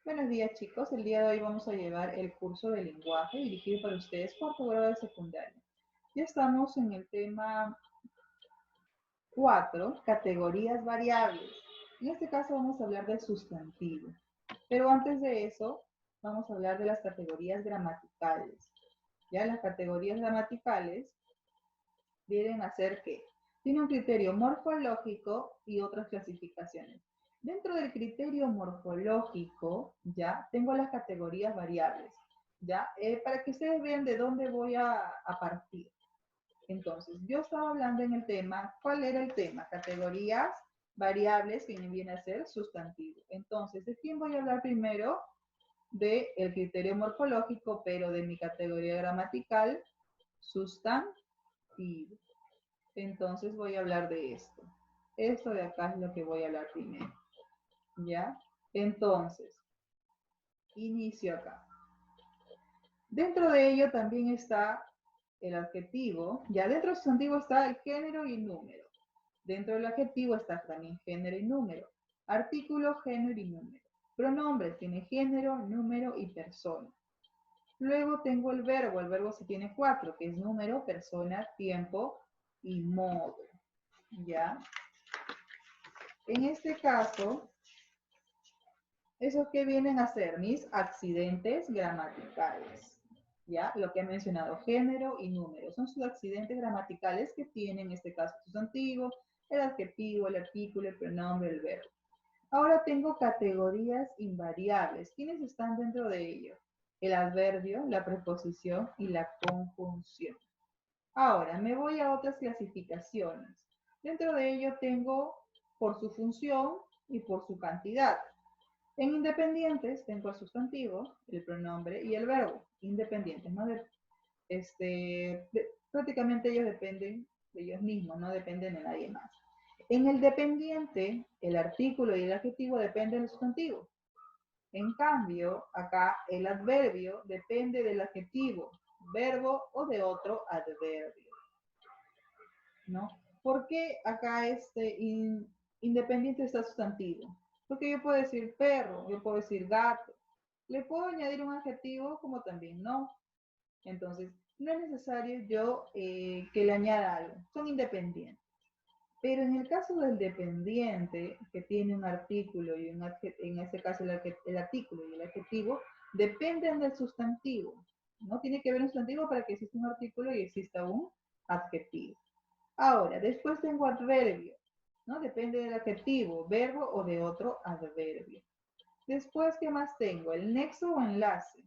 Buenos días, chicos. El día de hoy vamos a llevar el curso de lenguaje dirigido para ustedes cuarto grado de secundaria. Ya estamos en el tema 4, categorías variables. En este caso vamos a hablar del sustantivo. Pero antes de eso, vamos a hablar de las categorías gramaticales. Ya las categorías gramaticales vienen a ser que tiene un criterio morfológico y otras clasificaciones. Dentro del criterio morfológico, ya tengo las categorías variables, ya para que ustedes vean de dónde voy a partir. Entonces, yo estaba hablando en el tema, ¿cuál era el tema? Categorías variables que viene a ser sustantivo. Entonces, ¿de quién voy a hablar primero? Del criterio morfológico, pero de mi categoría gramatical, sustantivo. Entonces voy a hablar de esto. Esto de acá es lo que voy a hablar primero. ¿Ya? Entonces, inicio acá. Dentro de ello también está el adjetivo. Ya dentro del sustantivo está el género y el número. Dentro del adjetivo está también género y número. Artículo, género y número. Pronombres tiene género, número y persona. Luego tengo el verbo se tiene 4, que es número, persona, tiempo y modo. ¿Ya? En este caso, ¿esos que vienen a ser? Mis accidentes gramaticales. ¿Ya? Lo que he mencionado, género y número. Son sus accidentes gramaticales que tienen, en este caso, sustantivo, el adjetivo, el artículo, el pronombre, el verbo. Ahora tengo categorías invariables. ¿Quiénes están dentro de ello? El adverbio, la preposición y la conjunción. Ahora, me voy a otras clasificaciones. Dentro de ello tengo por su función y por su cantidad. En independientes tengo el sustantivo, el pronombre y el verbo. Independientes, ¿no? Prácticamente ellos dependen de ellos mismos, no dependen de nadie más. En el dependiente, el artículo y el adjetivo dependen del sustantivo. En cambio, acá el adverbio depende del adjetivo, verbo o de otro adverbio, ¿no? ¿Por qué acá independiente está sustantivo? Porque yo puedo decir perro, yo puedo decir gato. Le puedo añadir un adjetivo como también no. Entonces, no es necesario yo que le añada algo. Son independientes. Pero en el caso del dependiente, que tiene un artículo y un en este caso el artículo y el adjetivo, dependen del sustantivo. No tiene que haber un sustantivo para que exista un artículo y exista un adjetivo. Ahora, después tengo adverbio, ¿no? Depende del adjetivo, verbo o de otro adverbio. Después, ¿qué más tengo? El nexo o enlace,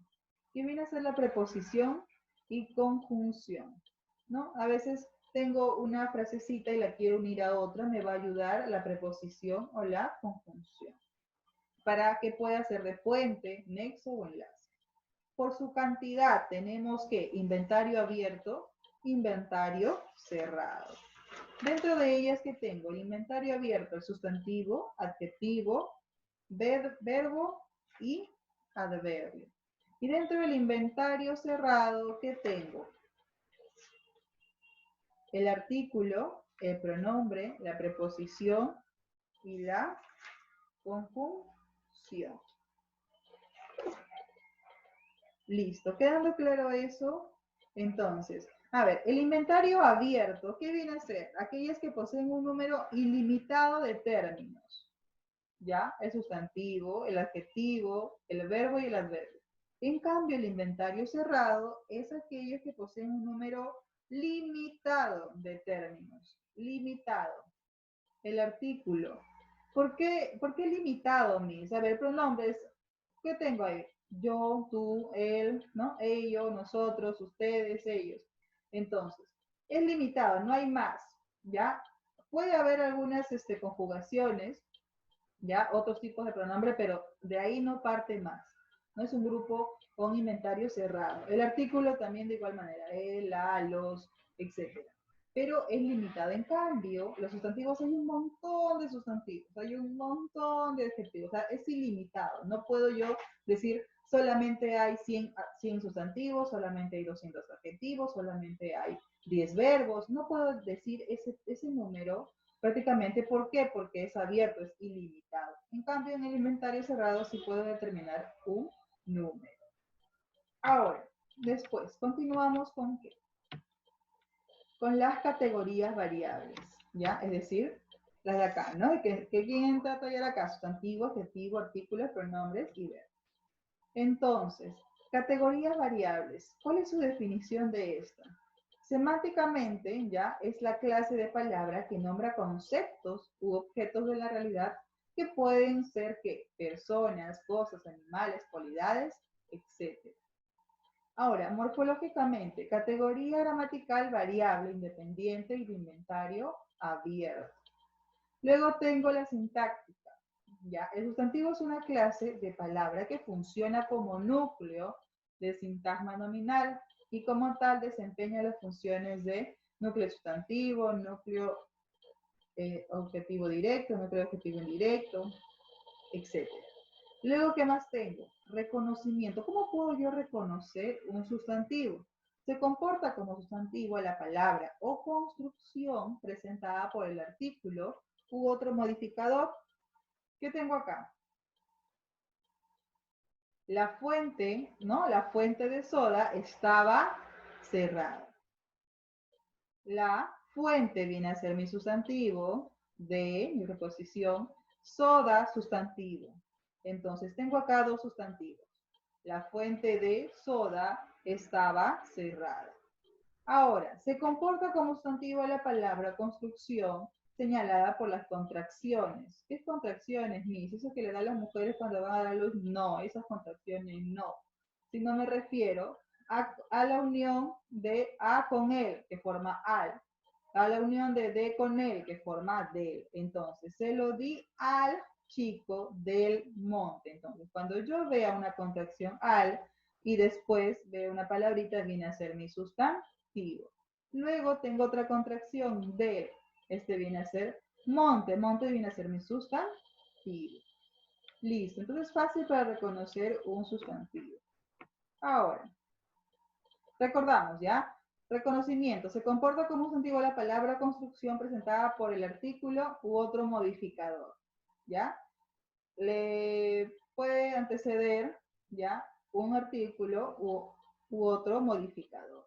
que viene a ser la preposición y conjunción, ¿no? A veces tengo una frasecita y la quiero unir a otra, me va a ayudar la preposición o la conjunción, para que pueda ser de puente, nexo o enlace. Por su cantidad tenemos que inventario abierto, inventario cerrado. Dentro de ellas que tengo el inventario abierto, el sustantivo, adjetivo, verbo y adverbio. Y dentro del inventario cerrado, ¿qué tengo? El artículo, el pronombre, la preposición y la conjunción. Listo, quedando claro eso, entonces, a ver, el inventario abierto, ¿qué viene a ser? Aquellas que poseen un número ilimitado de términos, ¿ya? El sustantivo, el adjetivo, el verbo y el adverbio. En cambio, el inventario cerrado es aquellos que poseen un número limitado de términos, limitado. El artículo. ¿Por qué limitado, mis? A ver, pronombres, ¿qué tengo ahí? Yo, tú, él, ¿no? Ellos, nosotros, ustedes, ellos. Entonces, es limitado, no hay más, ¿ya? Puede haber algunas conjugaciones, ¿ya? Otros tipos de pronombre, pero de ahí no parte más. No es un grupo con inventario cerrado. El artículo también de igual manera, él, la, los, etcétera. Pero es limitado. En cambio, los sustantivos hay un montón de sustantivos, hay un montón de adjetivos, o sea, es ilimitado. No puedo yo decir solamente hay 100 sustantivos, solamente hay 200 adjetivos, solamente hay 10 verbos. No puedo decir ese número Prácticamente, ¿por qué? Porque es abierto, es ilimitado. En cambio, en el inventario cerrado sí puedo determinar un número. Ahora, después, continuamos con ¿qué? Con las categorías variables, ¿ya? Es decir, las de acá, ¿no? ¿Qué quién trata ya acá? Sustantivo, adjetivo, artículos, pronombres y verbo. Entonces, categorías variables. ¿Cuál es su definición de esta? Semánticamente, ya, es la clase de palabra que nombra conceptos u objetos de la realidad que pueden ser ¿qué? Personas, cosas, animales, cualidades, etc. Ahora, morfológicamente, categoría gramatical variable, independiente y de inventario abierto. Luego tengo la sintáctica. ¿Ya? El sustantivo es una clase de palabra que funciona como núcleo de sintagma nominal y como tal desempeña las funciones de núcleo sustantivo, núcleo objetivo directo, núcleo objetivo indirecto, etc. Luego, ¿qué más tengo? Reconocimiento. ¿Cómo puedo yo reconocer un sustantivo? Se comporta como sustantivo la palabra o construcción presentada por el artículo u otro modificador. ¿Qué tengo acá? La fuente, ¿no? La fuente de soda estaba cerrada. La fuente viene a ser mi sustantivo de mi preposición, soda, sustantivo. Entonces tengo acá dos sustantivos. La fuente de soda estaba cerrada. Ahora, se comporta como sustantivo la palabra construcción señalada por las contracciones. ¿Qué contracciones, Miss? ¿Eso que le dan las mujeres cuando van a dar luz? No, esas contracciones no. Si no me refiero a la unión de A con él, que forma al, a la unión de D con él, que forma del. Entonces, se lo di al chico del monte. Entonces, cuando yo vea una contracción al y después veo una palabrita, viene a ser mi sustantivo. Luego tengo otra contracción de, este viene a ser monte, monte viene a ser mi sustantivo. Listo, entonces fácil para reconocer un sustantivo. Ahora, recordamos, ¿ya? Reconocimiento. Se comporta como un sustantivo la palabra construcción presentada por el artículo u otro modificador, ¿ya? Le puede anteceder, ¿ya? Un artículo u otro modificador.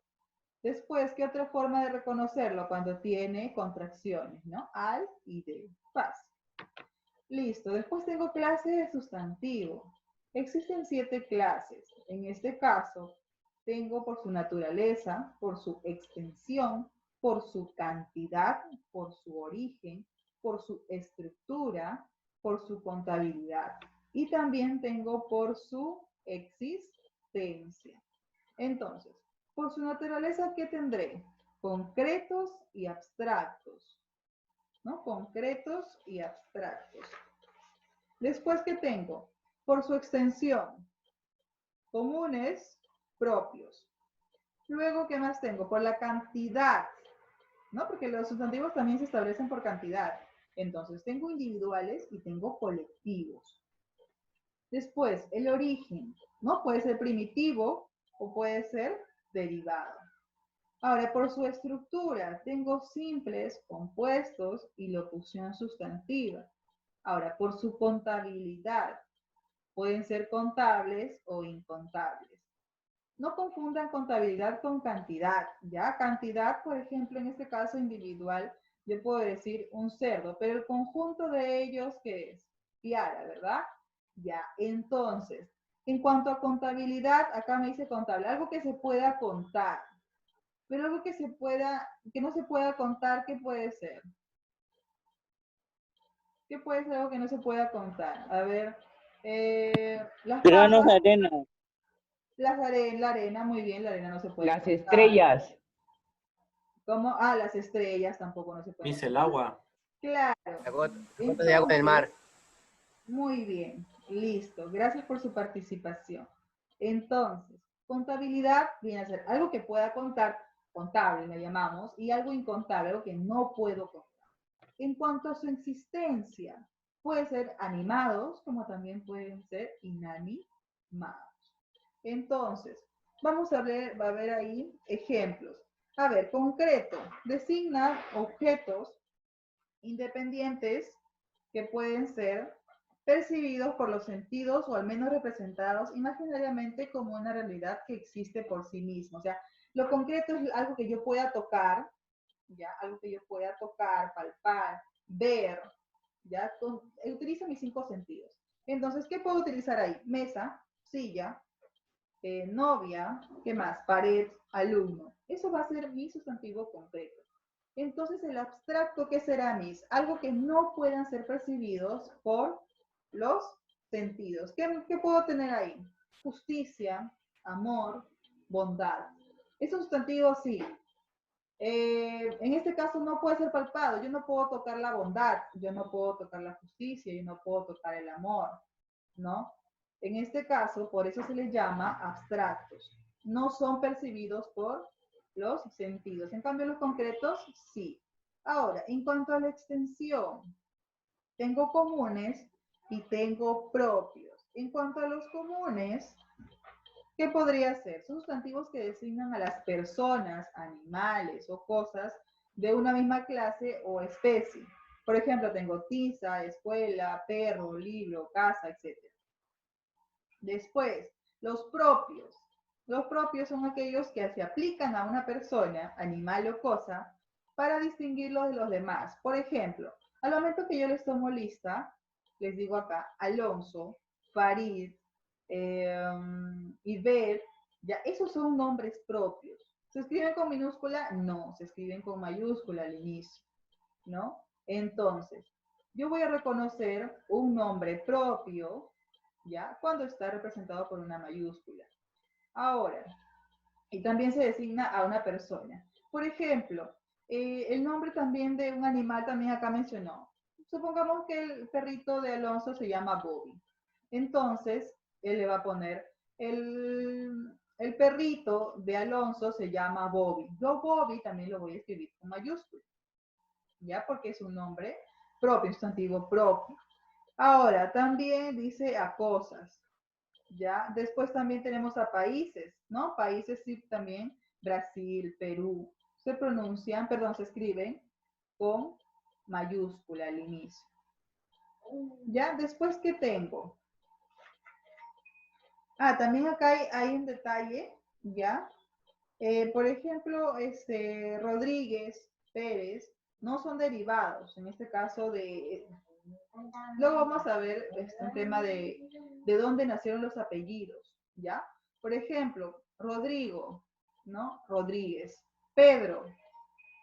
Después, ¿qué otra forma de reconocerlo? Cuando tiene contracciones, ¿no? Al y de. Fácil. Listo. Después tengo clase de sustantivo. Existen 7 clases. En este caso, tengo por su naturaleza, por su extensión, por su cantidad, por su origen, por su estructura, por su contabilidad. Y también tengo por su existencia. Entonces, por su naturaleza, ¿qué tendré? Concretos y abstractos, ¿no? Concretos y abstractos. Después, ¿qué tengo? Por su extensión, comunes, propios. Luego, ¿qué más tengo? Por la cantidad, ¿no? Porque los sustantivos también se establecen por cantidad. Entonces, tengo individuales y tengo colectivos. Después, el origen, ¿no? Puede ser primitivo o puede ser derivado. Ahora, por su estructura, tengo simples, compuestos y locución sustantiva. Ahora, por su contabilidad, pueden ser contables o incontables. No confundan contabilidad con cantidad, ¿ya? Cantidad, por ejemplo, en este caso individual, yo puedo decir un cerdo, pero el conjunto de ellos, ¿qué es? Piara, ¿verdad? Ya, entonces, en cuanto a contabilidad, acá me dice contable, algo que se pueda contar, pero algo que no se pueda contar, ¿qué puede ser? ¿Qué puede ser algo que no se pueda contar? A ver, las Granos de papas, arena. la arena, muy bien, la arena no se puede Las contar. estrellas. ¿Cómo? Ah, las estrellas tampoco no se pueden Dice el contar. agua. Claro. La gota de agua en el Entonces, mar. muy bien, listo. Gracias por su participación. Entonces, contabilidad viene a ser algo que pueda contar, contable le llamamos, y algo incontable, algo que no puedo contar. En cuanto a su existencia, puede ser animados, como también pueden ser inanimados. Entonces, vamos a ver ahí ejemplos. A ver, concreto, designa objetos independientes que pueden ser percibidos por los sentidos o al menos representados imaginariamente como una realidad que existe por sí mismo. O sea, lo concreto es algo que yo pueda tocar, ¿ya? Algo que yo pueda tocar, palpar, ver, ¿ya? Utilizo mis 5 sentidos. Entonces, ¿qué puedo utilizar ahí? Mesa, silla, novia, ¿qué más? Pared, alumno. Eso va a ser mi sustantivo concreto. Entonces, el abstracto, ¿qué será, mis? Algo que no puedan ser percibidos por los sentidos. ¿Qué puedo tener ahí? Justicia, amor, bondad. Esos sustantivos sí. En este caso no puede ser palpado. Yo no puedo tocar la bondad, yo no puedo tocar la justicia, yo no puedo tocar el amor, ¿no? En este caso, por eso se les llama abstractos. No son percibidos por los sentidos. En cambio, los concretos, sí. Ahora, en cuanto a la extensión, tengo comunes y tengo propios. En cuanto a los comunes, ¿qué podría ser? Son sustantivos que designan a las personas, animales o cosas de una misma clase o especie. Por ejemplo, tengo tiza, escuela, perro, libro, casa, etc. Después, los propios. Los propios son aquellos que se aplican a una persona, animal o cosa, para distinguirlo de los demás. Por ejemplo, al momento que yo les tomo lista, les digo acá, Alonso, Farid, Ibet, ya, esos son nombres propios. ¿Se escriben con minúscula? No, se escriben con mayúscula al inicio, ¿no? Entonces, yo voy a reconocer un nombre propio, ¿ya? Cuando está representado por una mayúscula. Ahora, y también se designa a una persona. Por ejemplo, el nombre también de un animal también acá mencionó. Supongamos que el perrito de Alonso se llama Bobby. Entonces, él le va a poner, el perrito de Alonso se llama Bobby. Yo Bobby también lo voy a escribir con mayúscula, ¿ya? Porque es un nombre propio, un sustantivo propio. Ahora, también dice a cosas, ¿ya? Después también tenemos a países, ¿no? Países sí también, Brasil, Perú, se pronuncian, perdón, se escriben con mayúscula al inicio. ¿Ya? Después, ¿qué tengo? Ah, también acá hay un detalle, ¿ya? Por ejemplo, Rodríguez, Pérez, no son derivados, en este caso de... Luego vamos a ver un tema de dónde nacieron los apellidos, ¿ya? Por ejemplo, Rodrigo, ¿no? Rodríguez. Pedro,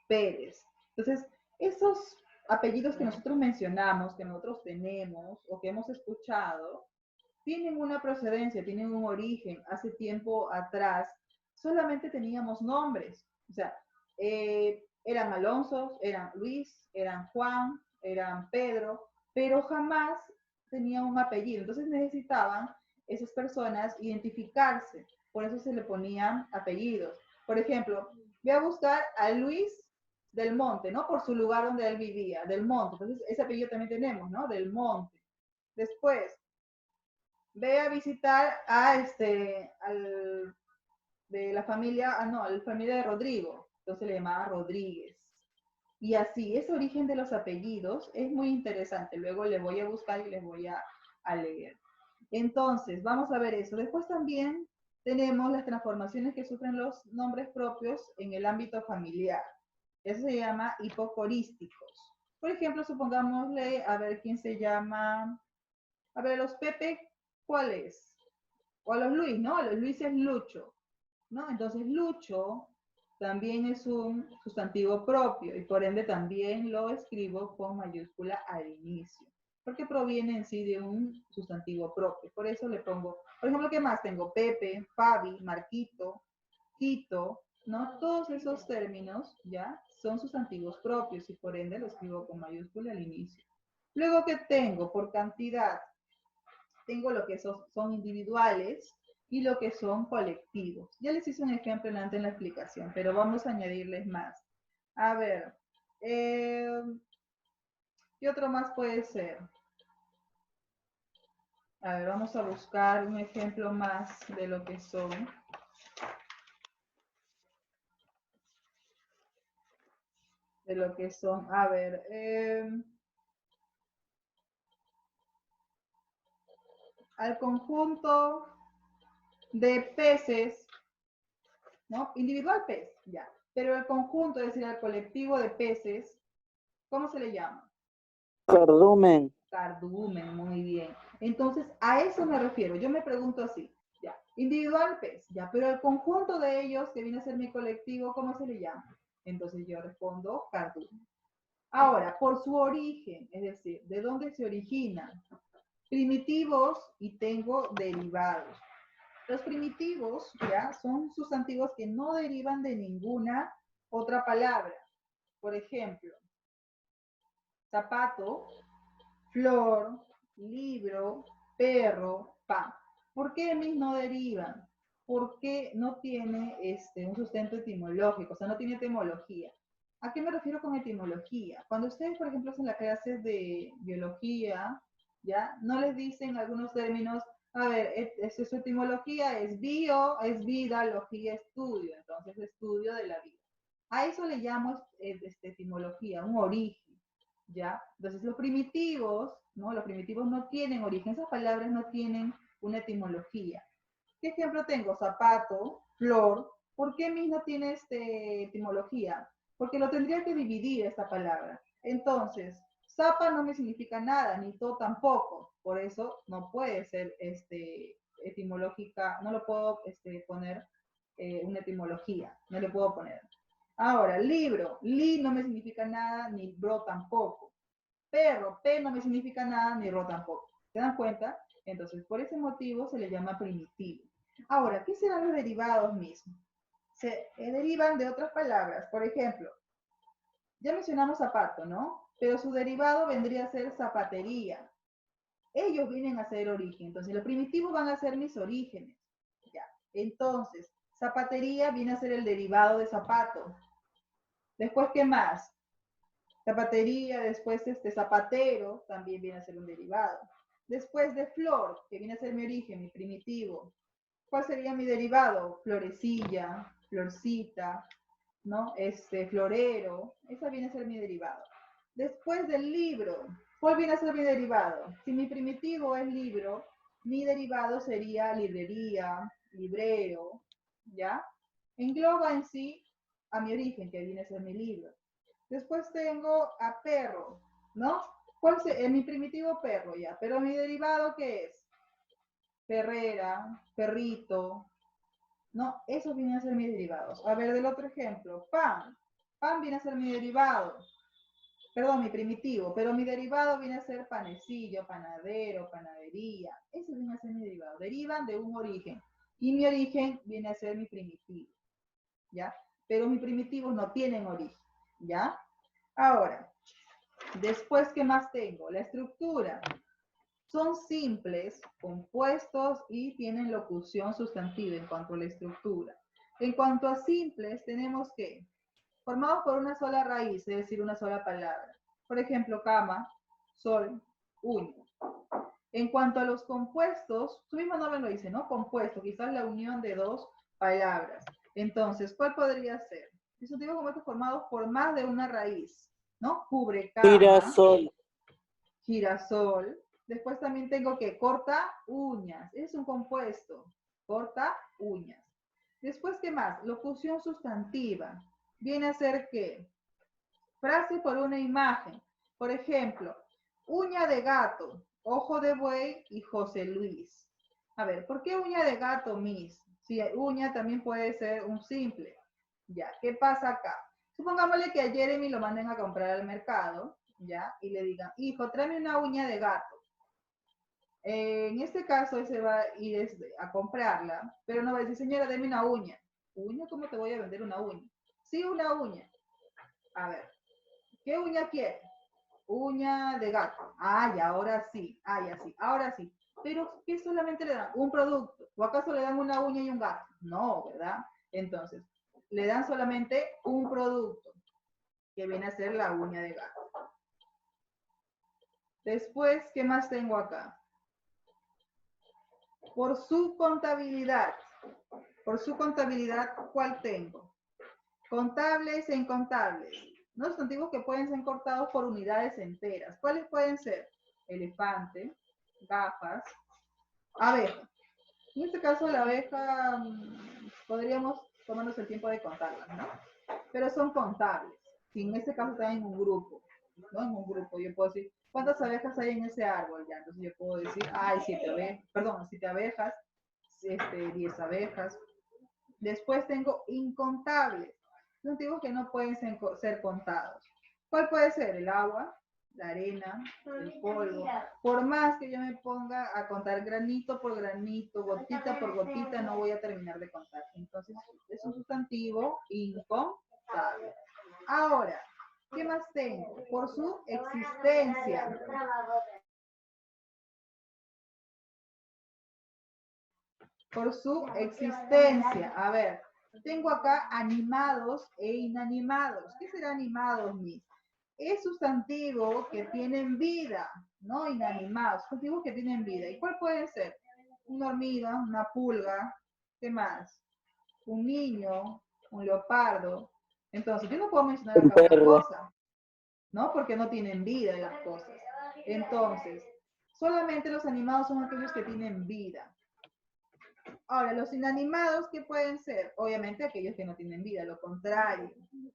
Pérez. Entonces, esos apellidos que nosotros mencionamos, que nosotros tenemos o que hemos escuchado, tienen una procedencia, tienen un origen. Hace tiempo atrás solamente teníamos nombres. O sea, eran Alonso, eran Luis, eran Juan, eran Pedro, pero jamás tenían un apellido. Entonces necesitaban esas personas identificarse. Por eso se le ponían apellidos. Por ejemplo, voy a buscar a Luis del Monte, ¿no? Por su lugar donde él vivía, del Monte. Entonces, ese apellido también tenemos, ¿no? Del Monte. Después, ve a visitar de la familia, la familia de Rodrigo, entonces le llamaba Rodríguez. Y así, ese origen de los apellidos es muy interesante. Luego les voy a buscar y les voy a leer. Entonces, vamos a ver eso. Después también tenemos las transformaciones que sufren los nombres propios en el ámbito familiar. Eso se llama hipocorísticos. Por ejemplo, supongámosle, a ver quién se llama, a ver, los Pepe, ¿cuál es? O a los Luis, ¿no? A los Luis es Lucho, ¿no? Entonces Lucho también es un sustantivo propio y por ende también lo escribo con mayúscula al inicio, porque proviene en sí de un sustantivo propio. Por eso le pongo, por ejemplo, ¿qué más tengo? Pepe, Fabi, Marquito, Quito, ¿no? Todos esos términos ya son sustantivos propios y por ende lo escribo con mayúscula al inicio. Luego, ¿qué tengo? Por cantidad, tengo lo que son individuales y lo que son colectivos. Ya les hice un ejemplo antes en la explicación, pero vamos a añadirles más. A ver, ¿qué otro más puede ser? A ver, vamos a buscar un ejemplo más de lo que son. de lo que son, a ver, al conjunto de peces, ¿no? Individual pez, ya. Pero el conjunto, es decir, al colectivo de peces, ¿cómo se le llama? Cardumen. Cardumen, muy bien. Entonces, a eso me refiero. Yo me pregunto así, ya. Individual pez, ya. Pero el conjunto de ellos, que viene a ser mi colectivo, ¿cómo se le llama? Entonces yo respondo cardumen. Ahora, por su origen, es decir, ¿de dónde se originan? Primitivos y tengo derivados. Los primitivos ya son sustantivos que no derivan de ninguna otra palabra. Por ejemplo, zapato, flor, libro, perro, pan. ¿Por qué mis no derivan? Porque no tiene un sustento etimológico, o sea, no tiene etimología. ¿A qué me refiero con etimología? Cuando ustedes, por ejemplo, en las clases de biología, ¿ya? No les dicen algunos términos, a ver, su etimología es bio, es vida, logía, estudio, entonces estudio de la vida. A eso le llamo etimología, un origen, ¿ya? Entonces los primitivos, ¿no? Los primitivos no tienen origen, esas palabras no tienen una etimología. ¿Qué ejemplo tengo? Zapato, flor. ¿Por qué mis no tiene etimología? Porque lo tendría que dividir esta palabra. Entonces, zapa no me significa nada, ni to tampoco. Por eso no puede ser etimológica, no lo puedo poner una etimología, no le puedo poner. Ahora, libro, li no me significa nada, ni bro tampoco. Perro, P no me significa nada, ni ro tampoco. ¿Se dan cuenta? Entonces, por ese motivo se le llama primitivo. Ahora, ¿qué serán los derivados mismos? Se derivan de otras palabras. Por ejemplo, ya mencionamos zapato, ¿no? Pero su derivado vendría a ser zapatería. Ellos vienen a ser origen. Entonces, los primitivos van a ser mis orígenes. Ya. Entonces, zapatería viene a ser el derivado de zapato. Después, ¿qué más? Zapatería, después zapatero, también viene a ser un derivado. Después de flor, que viene a ser mi origen, mi primitivo. ¿Cuál sería mi derivado? Florecilla, florcita, ¿no? Florero, esa viene a ser mi derivado. Después del libro, ¿cuál viene a ser mi derivado? Si mi primitivo es libro, mi derivado sería librería, librero, ¿ya? Engloba en sí a mi origen, que viene a ser mi libro. Después tengo a perro, ¿no? ¿Cuál es mi primitivo perro ya? Pero mi derivado, ¿qué es? Perrera, perrito, ¿no? Esos vienen a ser mis derivados. A ver, del otro ejemplo, pan. Pan viene a ser mi derivado. Perdón, mi primitivo, pero mi derivado viene a ser panecillo, panadero, panadería. Ese viene a ser mi derivado. Derivan de un origen. Y mi origen viene a ser mi primitivo, ¿ya? Pero mis primitivos no tienen origen, ¿ya? Ahora, después, ¿qué más tengo? La estructura. Son simples, compuestos y tienen locución sustantiva en cuanto a la estructura. En cuanto a simples, tenemos que, formados por una sola raíz, es decir, una sola palabra. Por ejemplo, cama, sol, uña. En cuanto a los compuestos, su mismo nombre lo dice, ¿no? Compuesto, quizás la unión de dos palabras. Entonces, ¿cuál podría ser? Es un tipo de compuestos formados por más de una raíz, ¿no? Cubre cama, Girasol. girasol. Después también tengo que corta uñas. Es un compuesto. Corta uñas. Después, ¿qué más? Locución sustantiva. Viene a ser ¿qué? Frase por una imagen. Por ejemplo, uña de gato, ojo de buey y José Luis. A ver, ¿por qué uña de gato, Miss? Si uña también puede ser un simple. Ya, ¿qué pasa acá? Supongámosle que a Jeremy lo manden a comprar al mercado, ¿ya? Y le digan, hijo, tráeme una uña de gato. En este caso, él se va a ir a comprarla, pero no va a decir, señora, deme una uña. ¿Uña? ¿Cómo te voy a vender una uña? Sí, una uña. A ver, ¿qué uña quiere? Uña de gato. Ah, ya, ahora sí. Ah, ya sí. Ahora sí. Pero, ¿qué solamente le dan? Un producto. ¿O acaso le dan una uña y un gato? No, ¿verdad? Entonces, le dan solamente un producto, que viene a ser la uña de gato. Después, ¿qué más tengo acá? Por su contabilidad. Por su contabilidad, ¿cuál tengo? Contables e incontables. ¿no? Sustantivos que pueden ser cortados por unidades enteras. ¿Cuáles pueden ser? Elefante, gafas, abeja. En este caso, la abeja podríamos tomarnos el tiempo de contarlas, ¿no? Pero son contables. Si en este caso están en un grupo, ¿no? En un grupo, yo puedo decir, ¿cuántas abejas hay en ese árbol? Ya, entonces yo puedo decir, hay 7 abejas, perdón, 7 abejas, 10 abejas. Después tengo incontables, sustantivos que no pueden ser contados. ¿Cuál puede ser? El agua, la arena, el polvo. Por más que yo me ponga a contar granito por granito, gotita por gotita, no voy a terminar de contar. Entonces, es un sustantivo incontable. Ahora, ¿qué más tengo? Por su existencia. Por su existencia. A ver, tengo acá animados e inanimados. ¿Qué será animados, mis? Es sustantivo que tienen vida, ¿no? Inanimados, sustantivos que tienen vida. ¿Y cuál puede ser? Una hormiga, una pulga, ¿qué más? Un niño, un leopardo. Entonces, yo no puedo mencionar Un acá una perro. cosa, ¿no? Porque no tienen vida las cosas. Entonces, solamente los animados son aquellos que tienen vida. Ahora, los inanimados, ¿qué pueden ser? Obviamente aquellos que no tienen vida, lo contrario.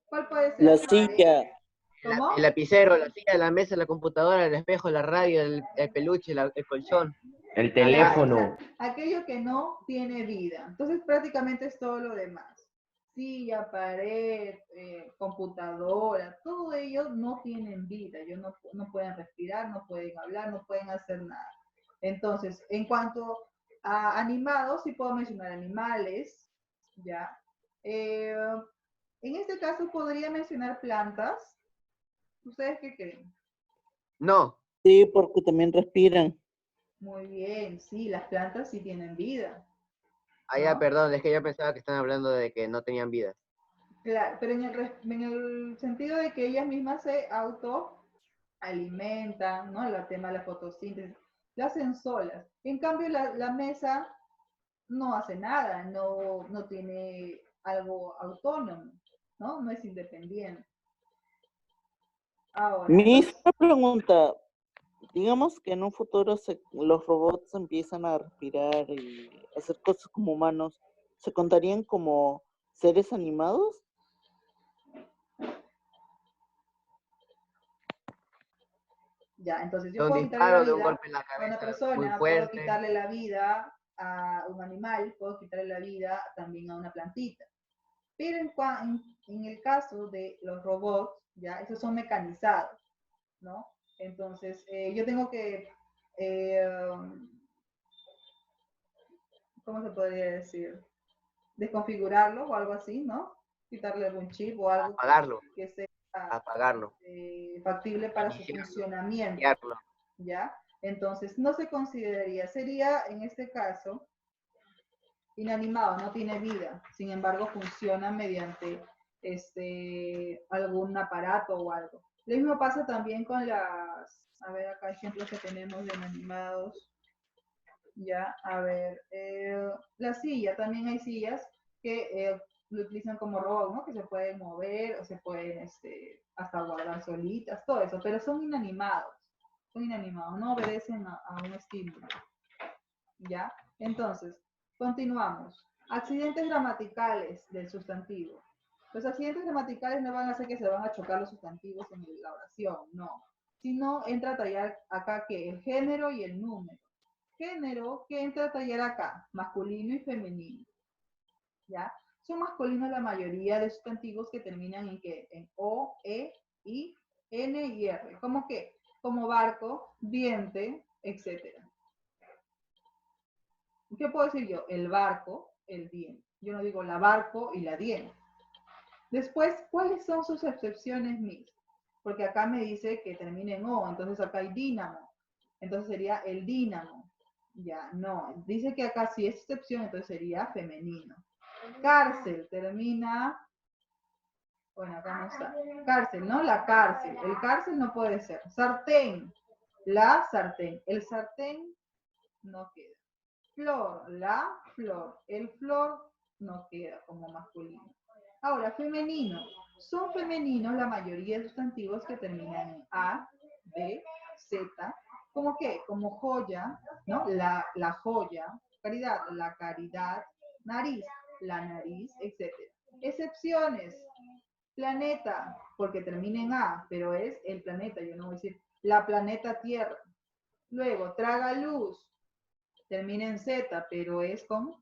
¿Cuál puede ser? La La pared. silla. ¿Cómo? El lapicero, la silla, la mesa, la computadora, el espejo, la radio, el peluche, el colchón. El La lámpara. teléfono. Aquello que no tiene vida. Entonces, prácticamente es todo lo demás. Silla, pared, computadora, todo ello no tienen vida. Ellos no pueden respirar, no pueden hablar, no pueden hacer nada. Entonces, en cuanto a animados, sí puedo mencionar animales, ¿ya? En este caso, podría mencionar plantas. ¿Ustedes qué creen? No, Sí, porque también respiran. Muy bien, sí, las plantas sí tienen vida, ya, ¿no? perdón, es que yo pensaba que estaban hablando de que no tenían vida. Claro, pero en el sentido de que ellas mismas se autoalimentan, ¿no? El tema de la fotosíntesis, lo hacen solas. En cambio, la mesa no hace nada, no tiene algo autónomo, ¿no? No es independiente. Ahora, Mis, entonces, una pregunta. Digamos que en un futuro los robots empiezan a respirar y hacer cosas como humanos. ¿Se contarían como seres animados? ya, entonces yo De un puedo quitarle la disparo, de un vida golpe en la a una cabeza muy persona, puedo fuerte. quitarle la vida a un animal, puedo quitarle la vida también a una plantita. Pero en el caso de los robots, ya, esos son mecanizados, ¿no? Entonces, yo tengo que, ¿cómo se podría decir? Desconfigurarlo o algo así, ¿no? Quitarle algún chip o algo Apagarlo, que sea apagarlo. factible para su Iniciarlo, funcionamiento, iniciarlo. ¿ya? Entonces, no se consideraría, sería en este caso inanimado, no tiene vida, sin embargo funciona mediante algún aparato o algo. Lo mismo pasa también con a ver acá ejemplos que tenemos de inanimados, ya, a ver, la silla, también hay sillas que lo utilizan como robot, ¿no? Que se pueden mover o se pueden hasta guardar solitas, todo eso, pero son inanimados, no obedecen a un estímulo. ¿Ya? Entonces, continuamos. Accidentes gramaticales del sustantivo. Los accidentes gramaticales no van a hacer que se van a chocar los sustantivos en la oración, no. Sino entra a tallar acá que el género y el número. Género, ¿qué entra a tallar acá? Masculino y femenino. ¿Ya? Son masculinos la mayoría de sustantivos que terminan en qué? En O, E, I, N y R. ¿Cómo qué? Como barco, diente, etcétera. ¿Qué puedo decir yo? El barco, el diente. Yo no digo la barco y la diente. Después, ¿cuáles son sus excepciones mis? Porque acá me dice que termina en O, entonces acá hay dínamo. Entonces sería el dínamo. Ya, no. Dice que acá sí es excepción, entonces sería femenino. Cárcel, termina... Bueno, acá no está. Cárcel, ¿no? La cárcel. El cárcel no puede ser. Sartén, la sartén. El sartén no queda. Flor, la flor. El flor no queda como masculino. Ahora, femenino. Son femeninos la mayoría de sustantivos que terminan en A, B, Z. ¿Cómo qué? Como joya, ¿no? La joya, caridad, la caridad, nariz, la nariz, etc. Excepciones. Planeta, porque termina en A, pero es el planeta, yo no voy a decir la planeta Tierra. Luego, traga luz, termina en Z, pero es con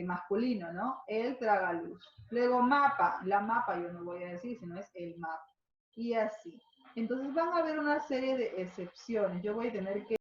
masculino, ¿no? El traga luz. Luego, mapa, la mapa yo no voy a decir, sino es el mapa. Y así. Entonces van a haber una serie de excepciones. Yo voy a tener que